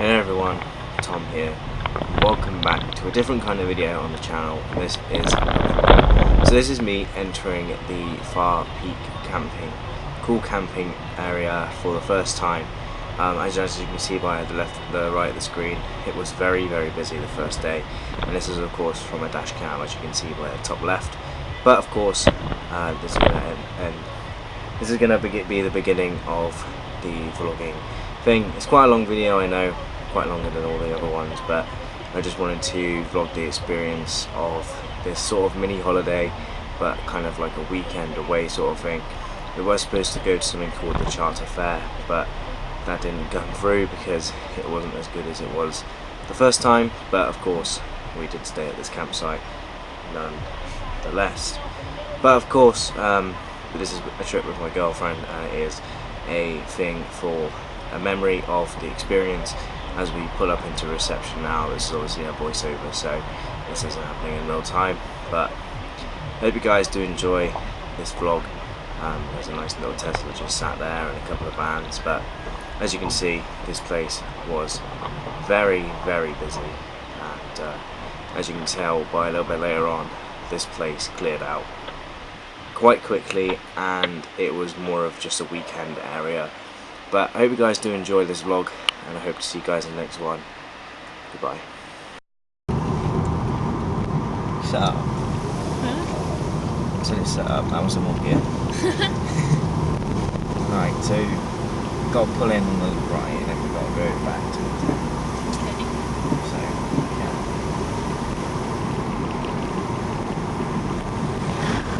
Hey everyone, Tom here. Welcome back to a different kind of video on the channel. This is me entering the Farpeak camping area for the first time. As you can see by the right of the screen, it was very busy the first day, and this is of course from a dash cam, as you can see by the top left. But of course, this is going to be the beginning of the vlogging thing. It's quite a long video, I know, quite longer than all the other ones, but I just wanted to vlog the experience of this sort of mini holiday, but kind of like a weekend away sort of thing. We were supposed to go to something called the Charter Fair, but that didn't come through because it wasn't as good as it was the first time. But of course, we did stay at this campsite nonetheless. But of course, this is a trip with my girlfriend, and it is a thing for a memory of the experience. As we pull up into reception now, this is obviously a voiceover, so this isn't happening in real time, but I hope you guys do enjoy this vlog. There's a nice little Tesla just sat there and a couple of vans, but as you can see, this place was very busy, and as you can tell by a little bit later on, this place cleared out quite quickly, and it was more of just a weekend area. But I hope you guys do enjoy this vlog, and I hope to see you guys in the next one. Goodbye. Set up. Huh? So it's set up. That was a walk here. Right, so we've got to pull in on the right, and then we've got to go back to the tent. So, yeah.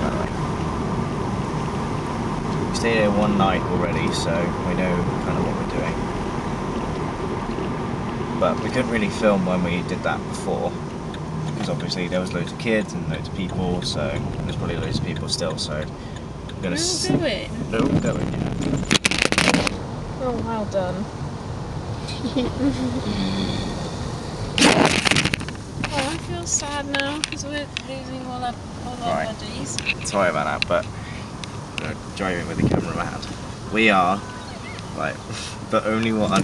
Right. We stayed here one night already, so we know kind of what we're doing. But we couldn't really film when we did that before, because obviously there was loads of kids and loads of people, so there's probably loads of people still, so we're going to... They're all going, yeah. Oh, well done. Oh, I feel sad now, because we're losing all our buddies. Sorry about that, but driving with the camera mad. We are, like, the only one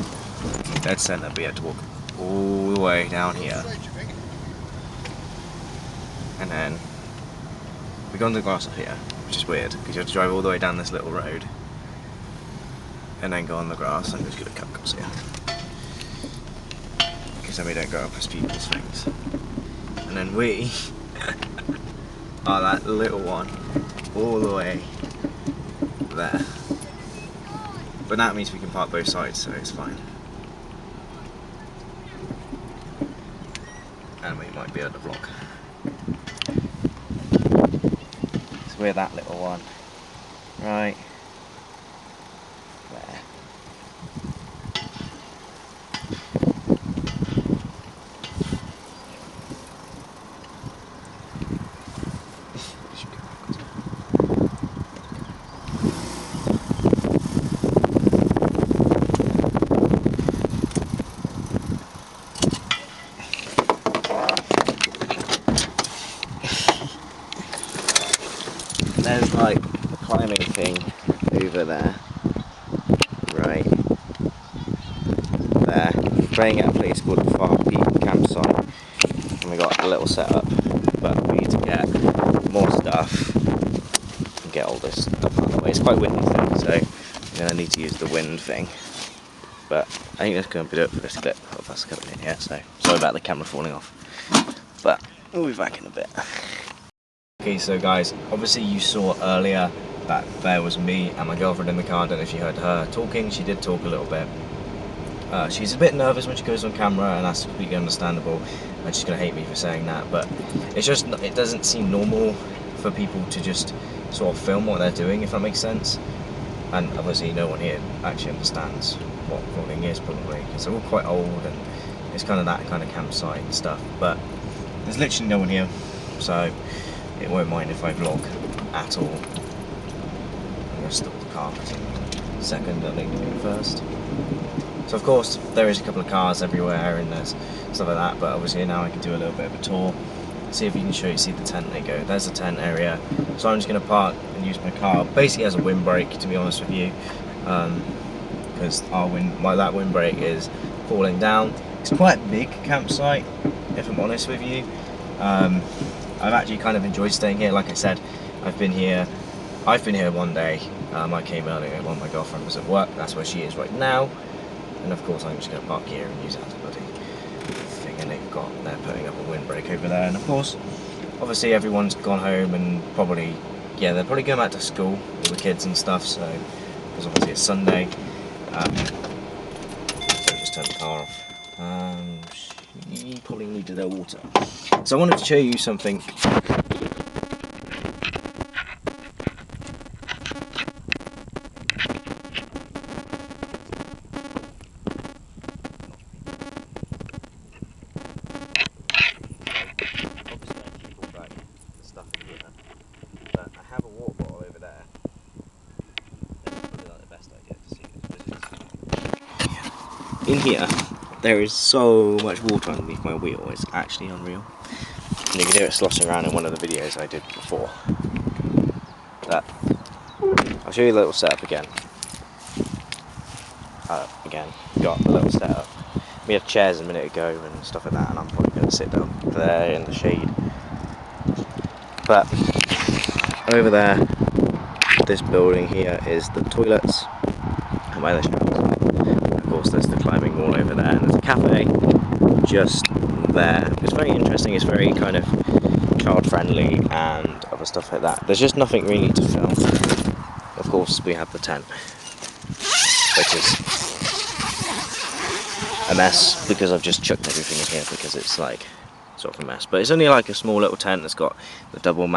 dead centre, but we had to walk all the way down here, and then we got on the grass up here, which is weird because you have to drive all the way down this little road and then go on the grass. I'm just gonna cut across here because then we don't go up as people's things. And then we are that little one all the way there, but that means we can park both sides, so it's fine. And we might be able to vlog. So we're that little one, right there. There's like a climbing thing over there, right there. We're playing at a place called the Farpeak campsite, and we got a little setup, but we need to get more stuff and get all this stuff out of the way. It's quite windy though, so we're going to need to use the wind thing. But I think that's going to be it for this clip of us coming in here, so sorry about the camera falling off, but we'll be back in a bit. Okay, so guys, obviously you saw earlier that there was me and my girlfriend in the car. I don't know if you heard her talking. She did talk a little bit. She's a bit nervous when she goes on camera, and that's completely understandable, and she's going to hate me for saying that, but it's just, it doesn't seem normal for people to just sort of film what they're doing, if that makes sense. And obviously no one here actually understands what vlogging is, probably, because they're all quite old, and it's kind of that kind of campsite and stuff, but there's literally no one here, so it won't mind if I vlog at all. I'm going to stop the car for a second, I think, first. So of course there is a couple of cars everywhere and there's stuff like that, but obviously now I can do a little bit of a tour, see if you can see the tent. There you go, there's the tent area. So I'm just going to park and use my car basically as a windbreak, to be honest with you, because that windbreak is cooling down. It's quite a big campsite, if I'm honest with you. I've actually kind of enjoyed staying here. Like I said, I've been here one day. I came earlier while my girlfriend was at work. That's where she is right now. And of course I'm just going to park here and use that bloody thing. And they're putting up a windbreak over there. And of course, obviously everyone's gone home and probably, yeah, they're probably going back to school, all the kids and stuff. So, because obviously it's Sunday. So just turn the car off. She probably needed her water. So I wanted to show you something. In here, there is so much water underneath my wheel, it's actually unreal. And you can hear it sloshing around in one of the videos I did before. But I'll show you a little setup again. Got a little setup. We had chairs a minute ago and stuff like that, and I'm probably going to sit down there in the shade. But over there, this building here is the toilets and where the showers. Of course, there's the climbing wall over there, and there's a cafe just there. It's very interesting. It's very kind of child friendly and other stuff like that. There's just nothing really to film. Of course, we have the tent, which is a mess because I've just chucked everything in here because it's like sort of a mess. But it's only like a small little tent that's got the double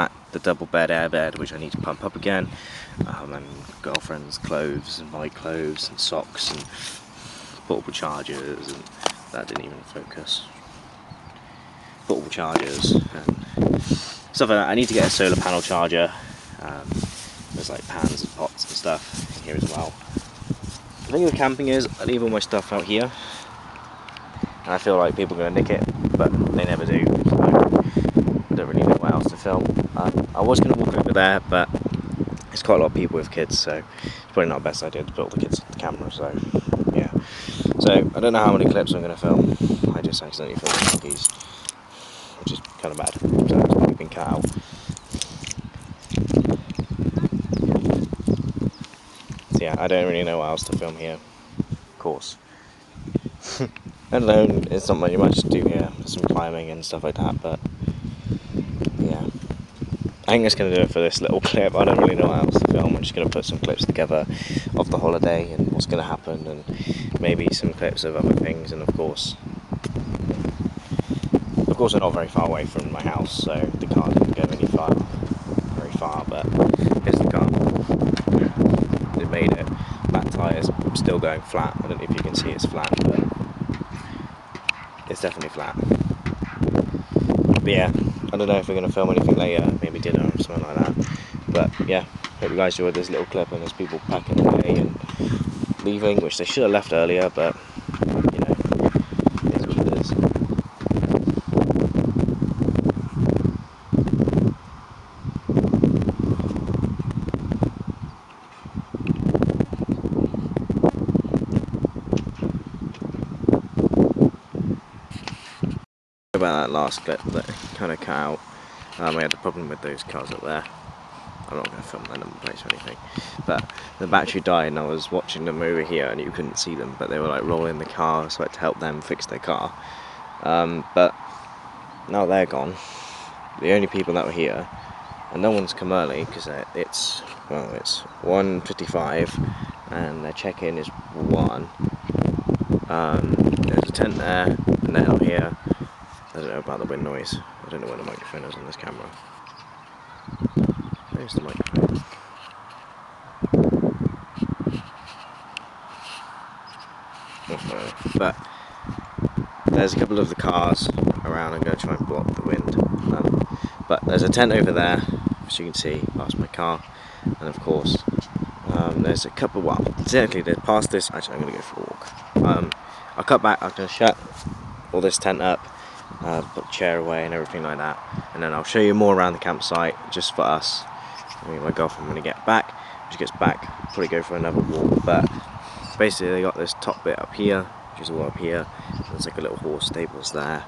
bed, air bed, which I need to pump up again, and girlfriend's clothes and my clothes and socks and portable chargers, and that didn't even focus. Portable chargers and stuff like that. I need to get a solar panel charger. There's like pans and pots and stuff here as well. The thing with camping is I leave all my stuff out here, and I feel like people are going to nick it, but they never do. So I don't really know what else to film. I was going to walk over there, but it's quite a lot of people with kids, so it's probably not the best idea to put all the kids on the camera. So yeah. So I don't know how many clips I'm going to film. I just accidentally filmed the monkeys, which is kind of bad. So it's probably been cut out. So yeah, I don't really know what else to film here. Of course. I don't know, it's not really much to do here. There's some climbing and stuff like that, but yeah. I think that's going to do it for this little clip. I don't really know what else to film. I'm just going to put some clips together of the holiday and what's going to happen, and maybe some clips of other things. And of course we're not very far away from my house, so the car didn't go very far, but here's the car. It made it. That tyre's still going flat. I don't know if you can see it's flat, but it's definitely flat. But yeah, I don't know if we're going to film anything later, maybe dinner or something like that. But yeah, hope you guys enjoyed this little clip, and there's people packing away and leaving, which they should have left earlier, but you know, it is what it is. About that last clip that kind of cut out. We had a problem with those cars up there. I'm not going to film their number plates or anything, but the battery died and I was watching them over here and you couldn't see them, but they were like rolling the car, so I had to help them fix their car. But now they're gone. The only people that were here, and no one's come early because it's 1:55 and their check-in is 1. There's a tent there and they're not here. I don't know about the wind noise. I don't know where the microphone is on this camera. There's the microphone. But there's a couple of the cars around. I'm going to try and block the wind. But there's a tent over there, as you can see, past my car. And of course, there's a couple, well, technically they're past this. Actually, I'm going to go for a walk. I'll cut back, I'm going to shut all this tent up. Put the chair away and everything like that, and then I'll show you more around the campsite just for us. I mean, my girlfriend when we get back, when she gets back, probably go for another walk. But basically they got this top bit up here, which is all up here. There's like a little horse stables there.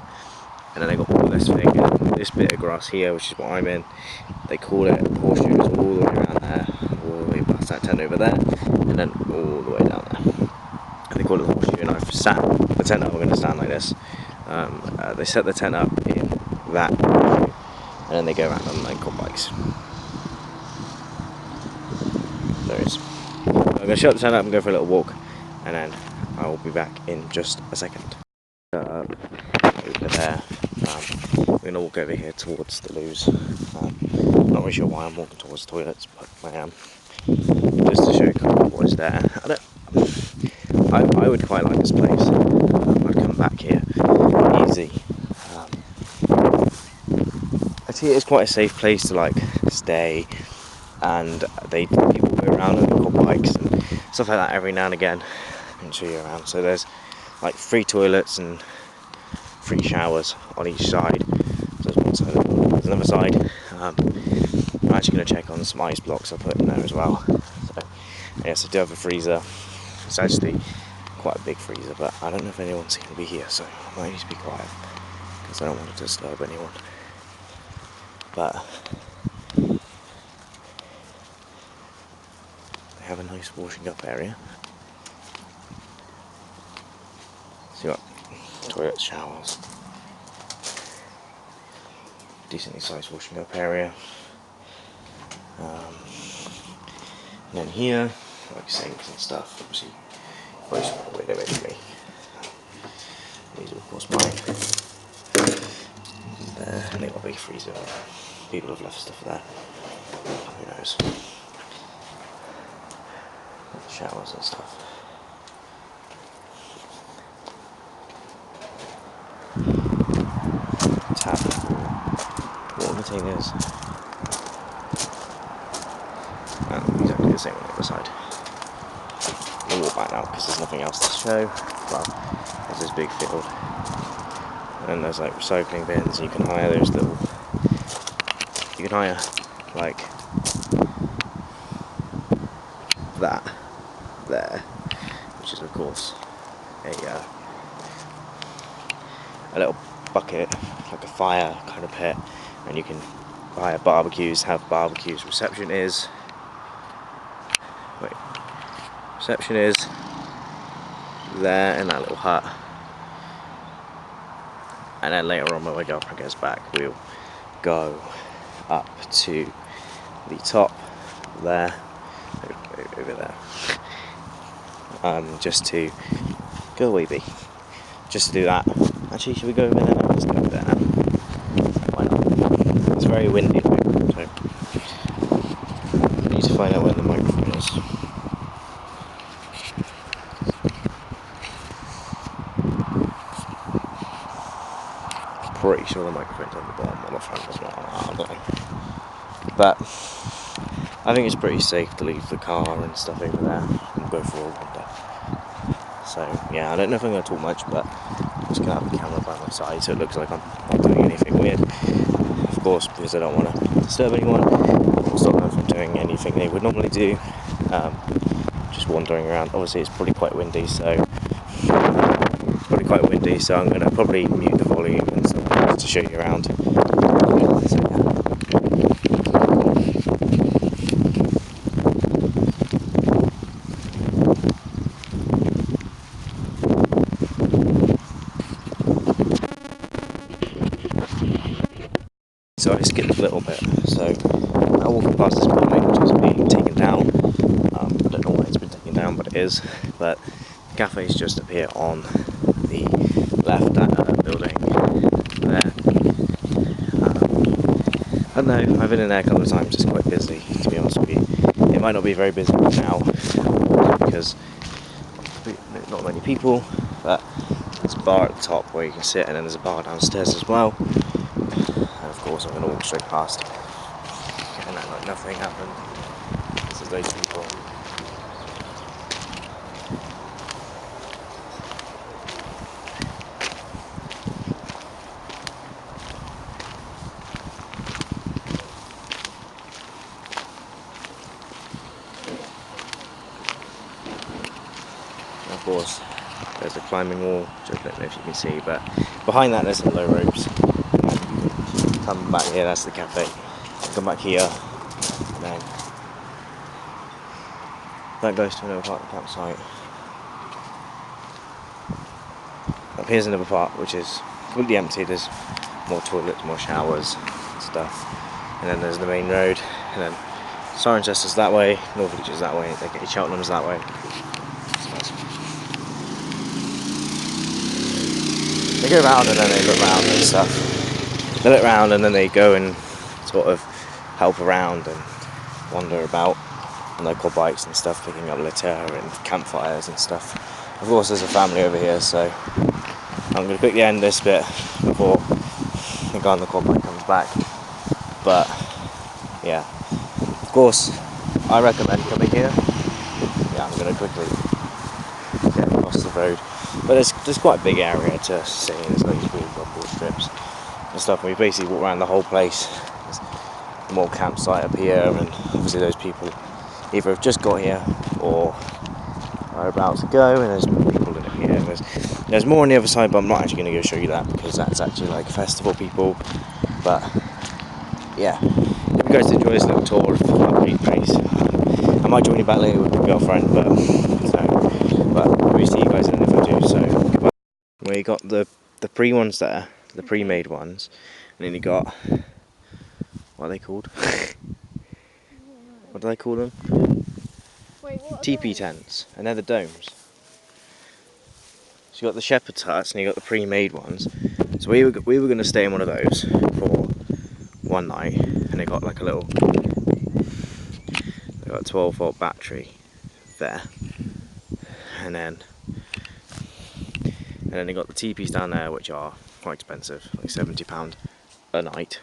And then they got all this thing, this bit of grass here, which is what I'm in. They call it horseshoes all the way around there, all the way past that tent over there, and then all the way down there. And they call it the horseshoe, and I've set the tent up. We're going to stand like this. They set the tent up in that, and then they go around on like quad bikes. There it is. I'm going to shut the tent up and go for a little walk, and then I will be back in just a second. Over there. We're going to walk over here towards the loos. Not really sure why I'm walking towards the toilets, but I am. Just to show you kind of what is there. I would quite like this place. I'd come back here easy. I see it's quite a safe place to like stay, and people go around on quad bikes and stuff like that every now and again and show you around. So there's like free toilets and free showers on each side. So there's one side, there's another side. I'm actually going to check on some ice blocks I put in there as well. So yes, I do have a freezer. It's actually quite a big freezer, but I don't know if anyone's going to be here, so I might need to be quiet because I don't want to disturb anyone. But they have a nice washing up area. So you got toilets, showers, decently sized washing up area. And then here, like sinks and stuff, obviously, most of the way there basically. These are of course mine. There, and they've got a big freezer. People have left stuff there. Who knows? Showers and stuff. Tap, water containers, and exactly the same on the other side. We'll walk back now because there's nothing else to show. Well, there's this big field, and then there's like recycling bins. You can hire those little. You can hire like that there, which is of course a little bucket, like a fire kind of pit, and you can hire barbecues, have barbecues. Reception is there in that little hut, and then later on when my girlfriend goes back, we'll go up to the top there, over there, just to go away, B. Just to do that. Actually, should we go over there now? Let's go over there now. Why not? It's very windy, so I need to find out where the microphone is. Pretty sure the microphone's on the bottom, on the front as well. I don't know. But I think it's pretty safe to leave the car and stuff over there and go for a wander. So yeah, I don't know if I'm going to talk much, but I'm just going to have the camera by my side so it looks like I'm not doing anything weird. Of course, because I don't want to disturb anyone or stop them from doing anything they would normally do. Just wandering around. Obviously it's probably quite windy, so I'm going to probably mute the volume and stuff just to show you around. So, yeah. So I skipped a little bit, so I'm walking past this building which is being taken down. I don't know why it's been taken down, but it is. But the cafe is just up here on the left building there. I don't know, I've been in there a couple of times, it's quite busy to be honest with you. It might not be very busy now because not many people, but there's a bar at the top where you can sit, and then there's a bar downstairs as well. And of course I'm going to walk straight past and then like nothing happened. This is those people. And of course there's the climbing wall, which I don't know if you can see, but behind that there's some low ropes. Come back here, that's the cafe. Come back here, and then that goes to another part of the campsite. Up here's another part which is completely empty. There's more toilets, more showers and stuff. And then there's the main road, and then Cirencester's that way, Northwich is that way, Cheltenham's that way. They go around and then they look around and stuff. They look around and then they go and sort of help around and wander about on their quad bikes and stuff, picking up litter and campfires and stuff. Of course there's a family over here, so I'm going to quickly end this bit before the guy on the quad bike comes back. But yeah, of course I recommend coming here. Yeah, I'm going to quickly get across the road. But there's quite a big area to see. There's loads of weird rumble strips and stuff. And we basically walk around the whole place. There's more campsite up here, and obviously those people either have just got here or are about to go, and there's people in it here. There's more on the other side, but I'm not actually going to go show you that because that's actually like festival people. But yeah, if you guys enjoy this little tour of Farpeak place, I might join you back later with my girlfriend, but we'll see you guys in the video. So goodbye. Well, you got the pre ones there, the pre-made ones, and then you got, what are they called? What do they call them? Wait, what TP tents, and they're the domes. So you got the shepherd's huts and you got the pre-made ones. So we were going to stay in one of those for one night, and they got like a little, they got a 12-volt battery there, and then they got the teepees down there, which are quite expensive, like £70 a night.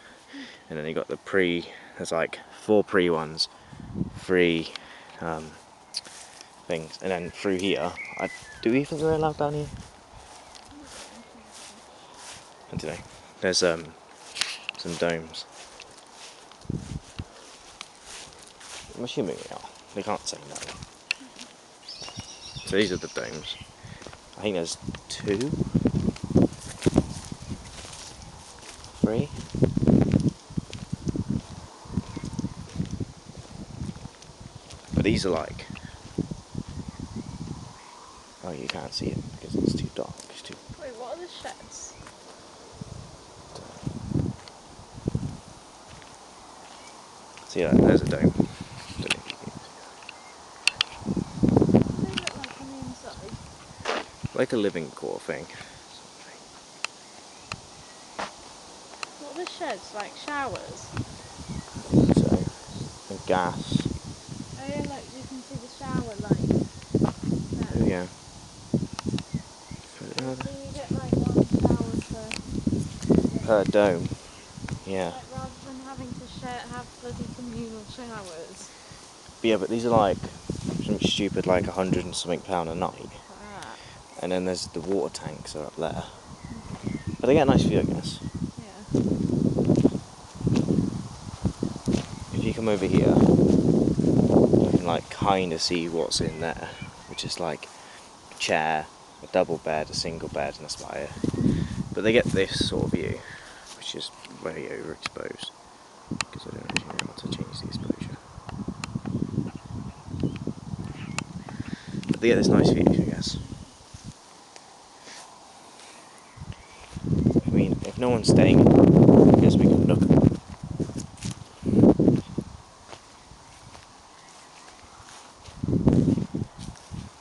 And then you got the there's like 4 pre ones, 3 things, and then through here, do we think they're allowed down here? I don't know. There's some domes. I'm assuming they are. They can't say no. So these are the domes. I think there's 2, 3. But these are like, oh, you can't see it because it's too dark. It's too. Wait, what are the sheds? See that? There's a dome. What do they look like on the inside? Like a living core thing. What are the sheds? Like showers? So, and gas. Oh yeah, like you can see the shower light. There we go. So you get like one shower Per dome. Yeah. like, rather than having to have bloody communal showers. But yeah, but these are like something stupid, like £100 and something a night. Ah. And then there's the water tanks are up there. But they get a nice view, I guess. Yeah. If you come over here, you can like kind of see what's in there, which is like a chair, a double bed, a single bed, and a spire. But they get this sort of view, which is very overexposed, because I don't actually know how to change the exposure. But they get this nice view, I guess. I mean, if no one's staying, I guess we can look.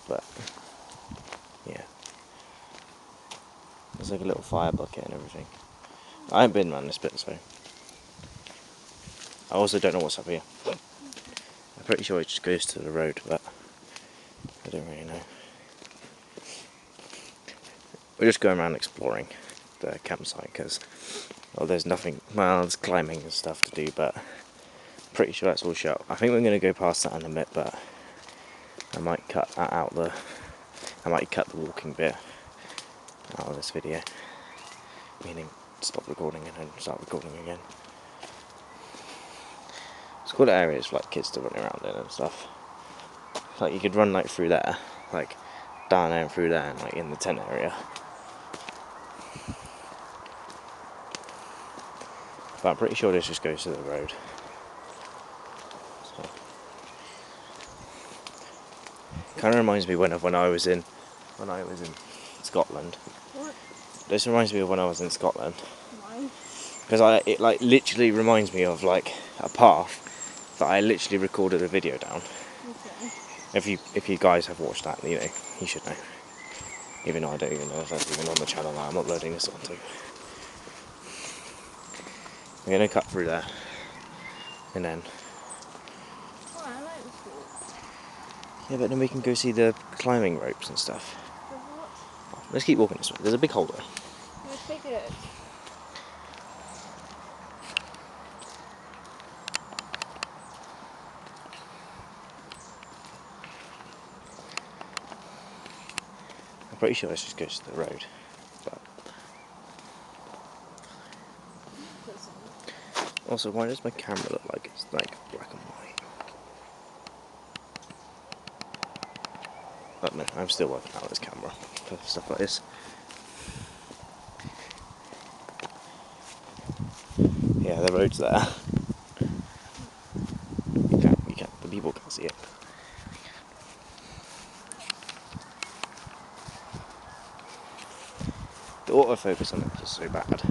But yeah, there's like a little fire bucket and everything. I haven't been around this bit, so I also don't know what's up here. I'm pretty sure it just goes to the road, but I don't really know. We're just going around exploring the campsite because, well, there's nothing, well, there's climbing and stuff to do, but I'm pretty sure that's all shut. I think we're going to go past that in a bit, but I might cut that out I might cut the walking bit out of this video, meaning stop recording and then start recording again. It's cool areas for like kids to run around in and stuff. Like you could run like through there, like down there and through there, and like in the tent area. But I'm pretty sure this just goes to the road. So. Kind of reminds me when I was in Scotland. What? This reminds me of when I was in Scotland. Why? Because it like literally reminds me of like a path that I literally recorded a video down. Okay. If you guys have watched that, you know, you should know. Even though I don't even know if that's even on the channel that I'm uploading this onto. I'm gonna cut through there, and then. Oh, I like this walk. Yeah, but then we can go see the climbing ropes and stuff. The what? Let's keep walking this way. There's a big hole there. Let's take it. I'm pretty sure this just goes to the road. But also, why does my camera look like it's like black and white? But no, I'm still working out this camera for stuff like this. Yeah, the road's there. You can't, the people can't see it. The autofocus on it is just so bad.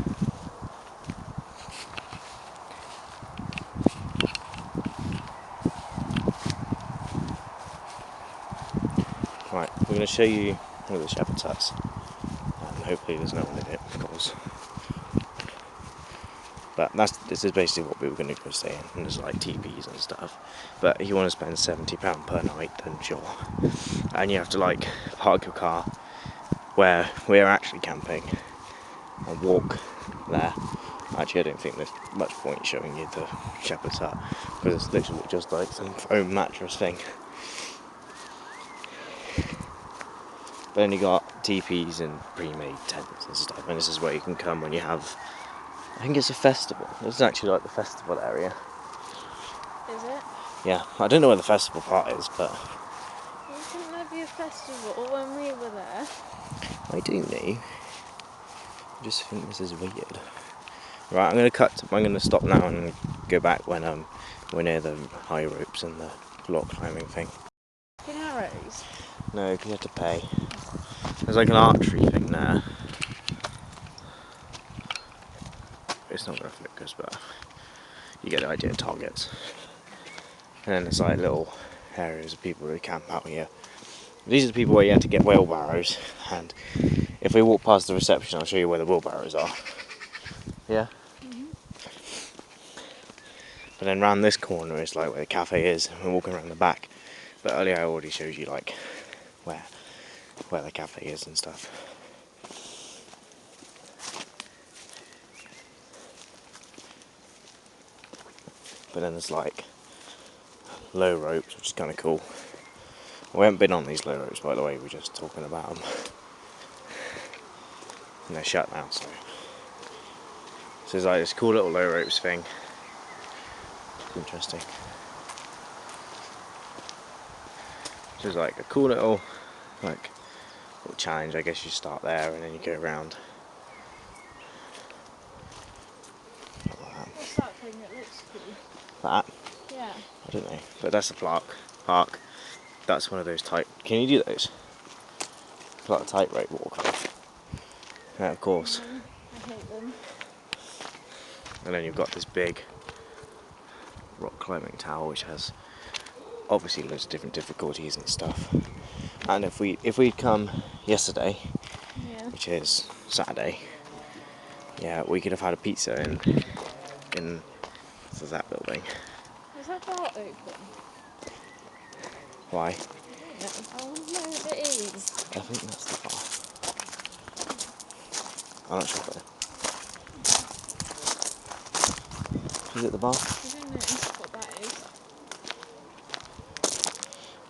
Right, we're going to show you one of the shepherd's huts, and hopefully there's no one in it, of course. But this is basically what we were going to go stay in, and there's like TVs and stuff. But if you want to spend £70 per night, then sure. And you have to like park your car where we're actually camping and walk there. Actually, I don't think there's much point showing you the shepherd's hut, because it's literally just like some foam mattress thing. But then you got teepees and pre-made tents and stuff, and this is where you can come when you have, I think it's a festival. This is actually like the festival area. Is it? Yeah, I don't know where the festival part is, but... Wouldn't there be a festival when we were there? I do know. I just think this is weird. Right, I'm going to stop now and go back when we're near the high ropes and the rock climbing thing. In arrows? No, because you have to pay. There's like an archery thing there. It's not going to focus, but you get the idea of targets. And then there's like little areas of people who camp out here. These are the people where you have to get wheelbarrows, and if we walk past the reception, I'll show you where the wheelbarrows are. Yeah? Mm-hmm. But then round this corner is like where the cafe is, and we're walking around the back. But earlier I already showed you like where the cafe is and stuff. But then there's like low ropes, which is kind of cool. We haven't been on these low ropes, by the way, we're just talking about them. And they're shut now, so there's like this cool little low ropes thing. Interesting. So it's like a cool little challenge. I guess you start there and then you go around. What's that thing that looks cool? That? Yeah. I don't know, but that's a park. That's one of those tight. Can you do those? It's like a tightrope walk. Yeah, of course. I hate them. And then you've got this big rock climbing tower, which has obviously loads of different difficulties and stuff. And if we'd come yesterday, Yeah. which is Saturday, yeah, we could have had a pizza in that building. Is that bar open? Why? I don't know. I want to know if it is. I think that's the bar. I'm not sure though. Is it the bar? I don't know what that is.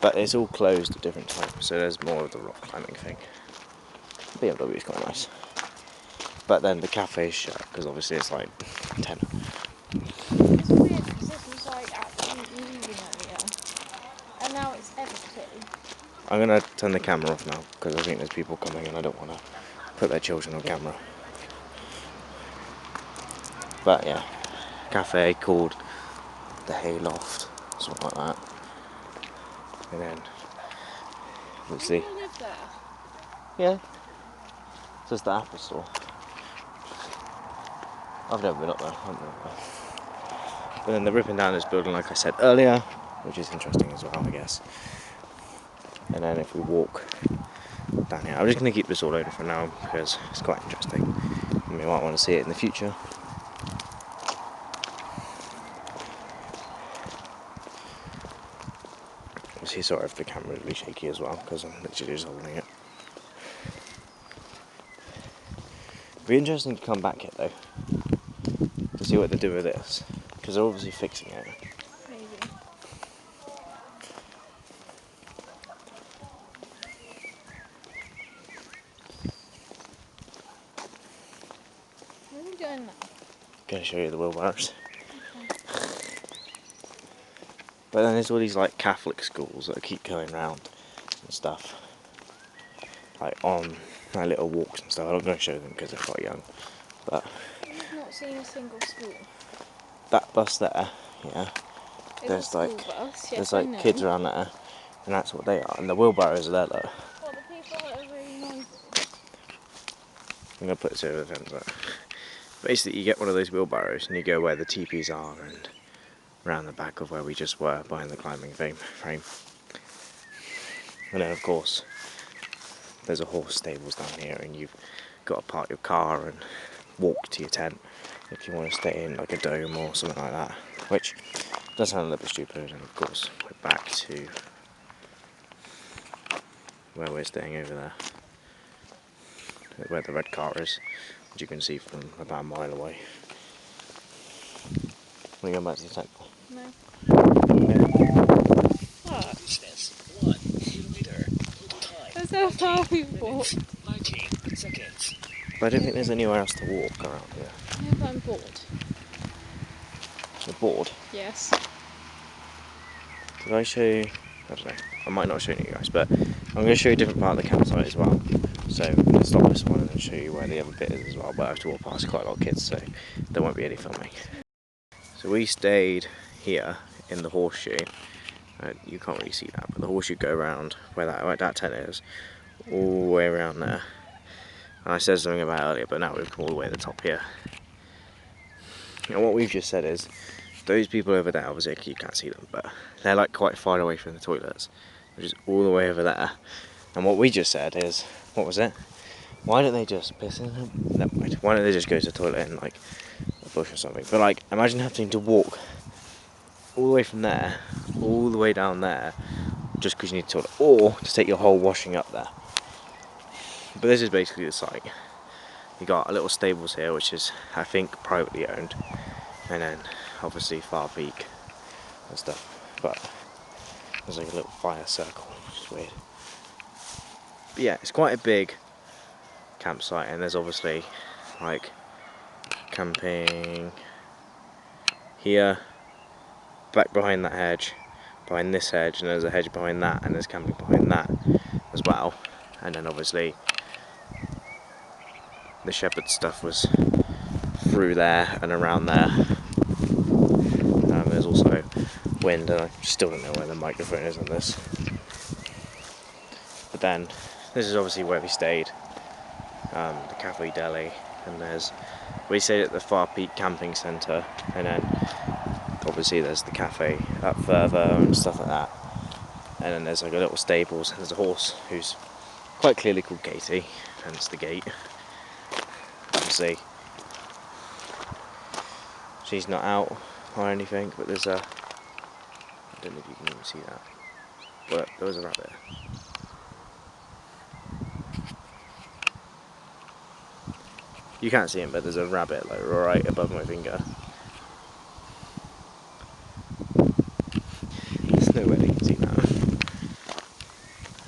But it's all closed at different times, so there's more of the rock climbing thing. BMW is quite nice. But then the cafe is shut, because obviously it's like 10. It's weird because this was like actually moving earlier. And now it's empty. I'm gonna turn the camera off now because I think there's people coming and I don't want to put their children on camera. But yeah, cafe called the Hayloft, something like that. And then, obviously, Do you live there? yeah, it's just the Apple Store. I've never been up there. But then they're ripping down this building, like I said earlier, which is interesting as well, I guess. And then if we walk down here, I'm just going to keep this all loaded for now because it's quite interesting. And we might want to see it in the future. Obviously, sorry if the camera is really shaky as well because I'm literally just holding it. It'd be interesting to come back here though to see what they do with this because they're obviously fixing it. Maybe. Where are we going now? I'm going to show you the wheelbarrows. But then there's all these like Catholic schools that keep going round and stuff, like on my little walks and stuff. I'm not going to show them because they're quite young. But I've not seen a single school. that bus there, yeah. It's There's a school like bus, yes, there's I like know. kids around there, and that's what they are. And the wheelbarrows are there though. Well, the people that are really noisy. I'm going to put this over the fence. But basically, you get one of those wheelbarrows and you go where the teepees are and around the back of where we just were behind the climbing frame. And then of course there's a horse stables down here and you've got to park your car and walk to your tent if you want to stay in like a dome or something like that, which does sound a little bit stupid. And of course we're back to where we're staying over there, where the red car is, which you can see from about a mile away. Want to go back to the tent? No. What? Distance 1 kilometer. Time. That's how far we walked. 19 seconds. But I don't think there's anywhere else to walk around here. Yeah, but I'm bored. You're bored? Yes. Did I show you? I don't know. I might not show you guys, but I'm going to show you a different part of the campsite as well. So I'm going to stop this one and then show you where the other bit is as well. But I have to walk past quite a lot of kids, so there won't be any filming. So we stayed here in the horseshoe. You can't really see that, but the horseshoe go around where that tent is, all the way around there. And I said something about it earlier, but now we've come all the way to the top here. And what we've just said is, those people over there, obviously you can't see them, but they're like quite far away from the toilets, which is all the way over there. And what we just said is, what was it? Why don't they just piss in them? Never mind. Why don't they just go to the toilet in like a bush or something? But like, imagine having to walk all the way from there, all the way down there, just because you need a toilet, or to take your whole washing up there. But this is basically the site. You got a little stables here, which is, I think, privately owned, and then obviously Farpeak and stuff. But there's like a little fire circle, which is weird. But yeah, it's quite a big campsite, and there's obviously like camping here, back behind that hedge, behind this hedge, and there's a hedge behind that, and there's camping behind that as well. And then obviously the shepherd stuff was through there and around there. There's also wind, and I still don't know where the microphone is on this. But then this is obviously where we stayed, the Cafe Deli, and we stayed at the Farpeak camping centre, and then obviously there's the cafe up further and stuff like that. And then there's like a little stables, and there's a horse who's quite clearly called Katie, hence the gate. Obviously she's not out or anything, but there's I don't know if you can even see that, but there was a rabbit. You can't see him, but there's a rabbit like right above my finger. There's no way they can see that.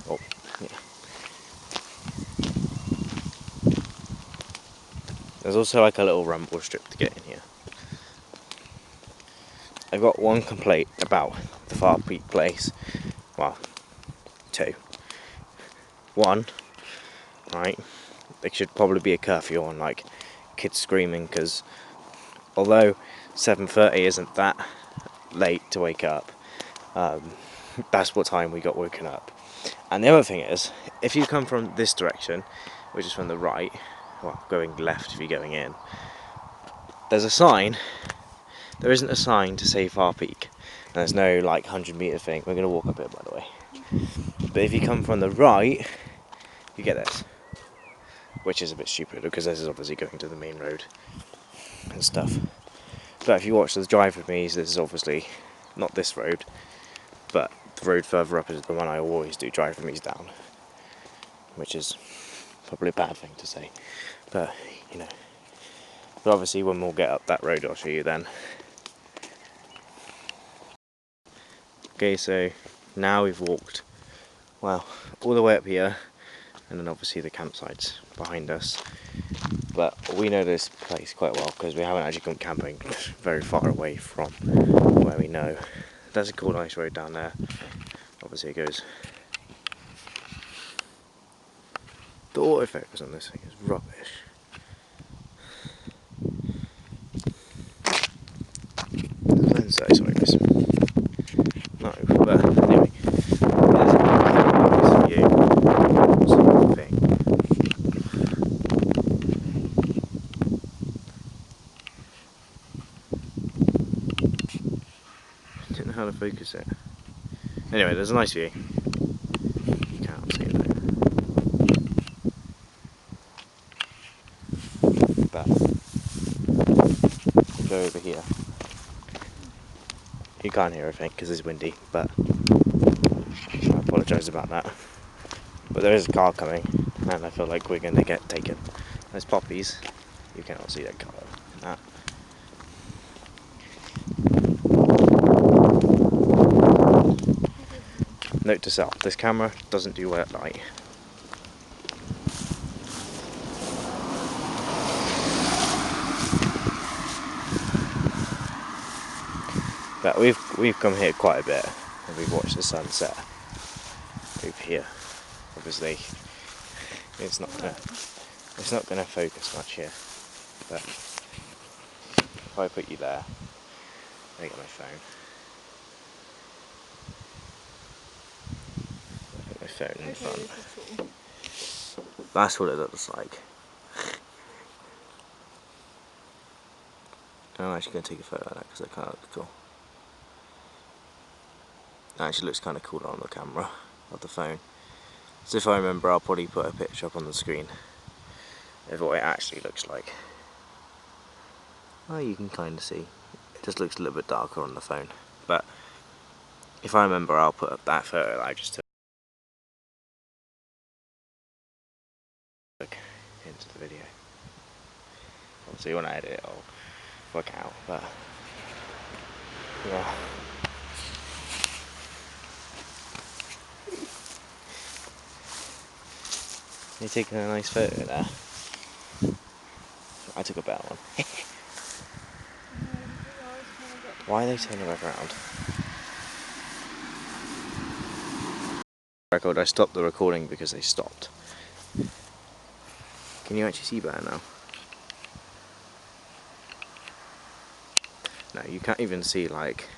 Oh, yeah. There's also like a little rumble strip to get in here. I've got one complaint about the Farpeak place. Well, two. One, right, there should probably be a curfew on like kids screaming, because although 7:30 isn't that late to wake up, that's what time we got woken up. And the other thing is, if you come from this direction, which is from the right, well, going left if you're going in, there's a sign. There isn't a sign to say Farpeak, and there's no like 100-meter thing. We're going to walk up it, by the way. But if you come from the right, you get this, which is a bit stupid because this is obviously going to the main road and stuff. But if you watch the drive with me, this is obviously not this road, but the road further up is the one I always do drive with me down, which is probably a bad thing to say, but you know. But obviously when we'll get up that road, I'll show you then. Okay, so now we've walked, well, all the way up here, and then obviously the campsite's behind us. But we know this place quite well because we haven't actually gone camping very far away from where we know. There's a cool nice road down there. Obviously it goes. The autofocus on this thing is rubbish. The lens size, sorry guys. No, but anyway. There's a view sort of thing. I don't know how to focus it. Anyway, there's a nice view. You can't see it though. But we'll go over here. You can't hear everything because it's windy, but I apologise about that. But there is a car coming, and I feel like we're going to get taken. There's poppies. You cannot see that colour. Nah. Note to self, this camera doesn't do well at night. But we've come here quite a bit, and we've watched the sunset over here. Obviously, it's not gonna focus much here. But if I put you there, I get my phone. My phone in front. That's what it looks like. I'm actually going to take a photo of that because that kind of looks cool. It actually looks kind of cool on the camera of the phone. So if I remember, I'll probably put a picture up on the screen of what it actually looks like. Oh, you can kind of see. It just looks a little bit darker on the phone. But if I remember, I'll put up that photo that I just took into the video. Obviously when I edit it, I'll work out, but yeah. You're taking a nice photo there. I took a better one. Why are they turning back around? Record, I stopped the recording because they stopped. Can you actually see better now? No, you can't even see like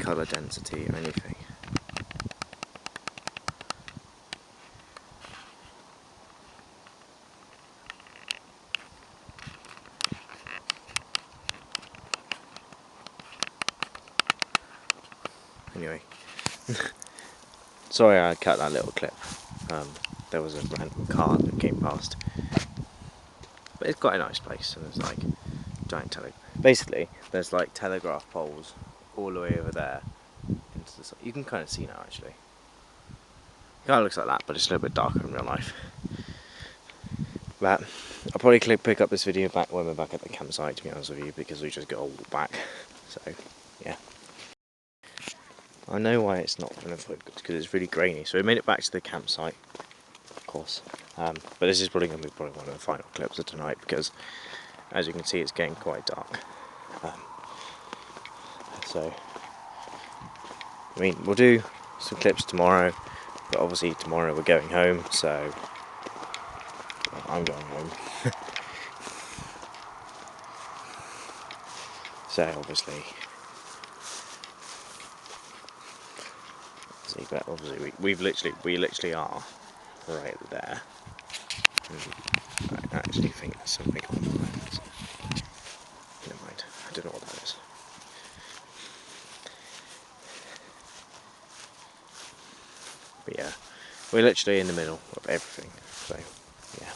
colour density or anything. Anyway, sorry I cut that little clip. There was a random car that came past. But it's quite a nice place, and there's like giant basically there's like telegraph poles all the way over there into the you can kind of see now actually. It kind of looks like that, but it's a little bit darker in real life. But I'll probably pick up this video back when we're back at the campsite, to be honest with you, because we just got to walk back. So yeah, I know why it's not going to focus, because it's really grainy. So we made it back to the campsite, of course, but this is probably going to be one of the final clips of tonight, because as you can see, it's getting quite dark. So, I mean, we'll do some clips tomorrow, But obviously tomorrow we're going home, so well, I'm going home. So obviously we literally are right there. I actually think there's something on the lens. Never mind, I don't know what that is. But yeah, we're literally in the middle of everything, so yeah.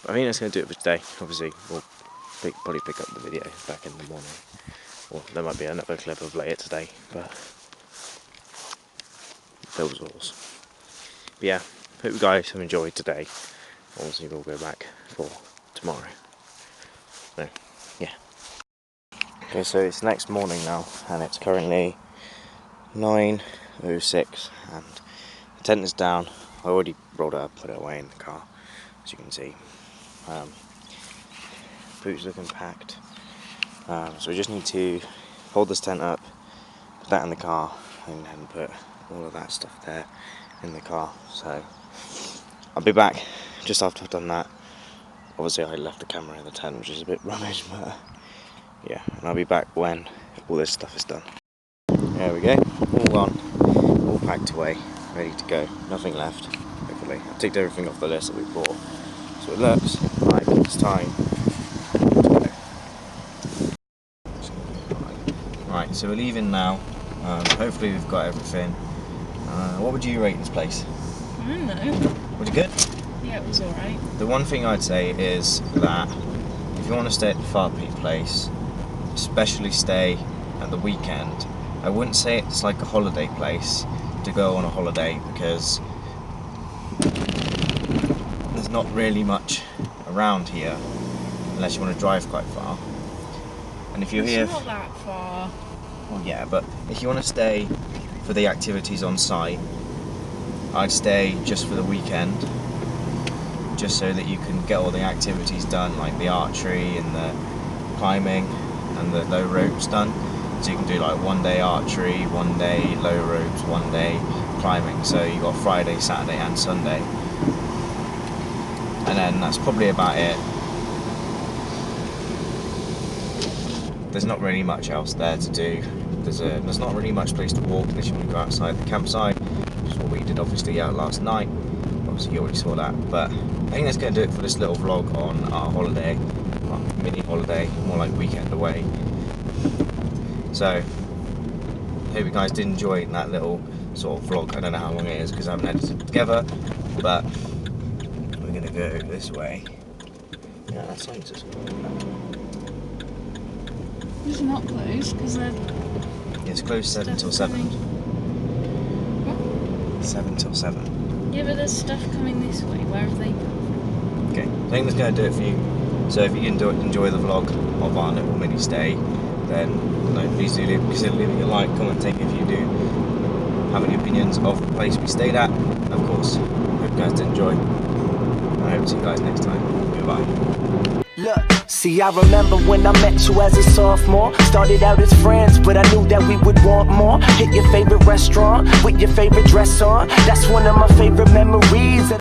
But I think that's going to do it for today. Obviously we'll probably pick up the video back in the morning. Or there might be another clip of later today, but those rules. But yeah, hope you guys have enjoyed today. Obviously we'll go back for tomorrow. So yeah. Okay, so it's next morning now, and it's currently 9:06, and the tent is down. I already rolled it up, put it away in the car, as you can see. Boots looking packed. So we just need to hold this tent up, put that in the car, and then put all of that stuff there in the car. So I'll be back just after I've done that. Obviously I left the camera in the tent, which is a bit rubbish, but yeah, and I'll be back when all this stuff is done. There we go, all gone, all packed away, ready to go, nothing left, hopefully. I've ticked everything off the list that we bought, so it looks like it's time to go. Right, so we're leaving now. Hopefully we've got everything. What would you rate this place? I don't know. Was it good? Yeah, it was alright. The one thing I'd say is that if you want to stay at the Farpeak place, especially stay at the weekend, I wouldn't say it's like a holiday place to go on a holiday, because there's not really much around here unless you want to drive quite far. And if you're here, it's not that far. well, yeah, but if you want to stay for the activities on site, I'd stay just for the weekend, just so that you can get all the activities done, like the archery and the climbing and the low ropes done. So you can do like 1 day archery, 1 day low ropes, 1 day climbing. So you got Friday, Saturday and Sunday. And then that's probably about it. There's not really much else there to do. There's not really much place to walk unless you want to go outside the campsite, which is what we did obviously out last night. Obviously you already saw that, but I think that's going to do it for this little vlog on our holiday, well, mini holiday, more like weekend away. So, I hope you guys did enjoy that little sort of vlog. I don't know how long it is because I haven't edited it together, but we're going to go this way. Yeah, that sign says It's not closed because they're... it's closed 7 till 7. What? 7 till 7. Yeah, but there's stuff coming this way. Where have they come Okay, I think that's going to do it for you. So if you enjoy the vlog of our little mini stay, then please do consider leaving a like, commenting if you do have any opinions of the place we stayed at. And of course, hope you guys did enjoy. And I hope to see you guys next time. Goodbye. Look, see, I remember when I met you as a sophomore. Started out as friends, but I knew that we would want more. Hit your favorite restaurant with your favorite dress on. That's one of my favorite memories.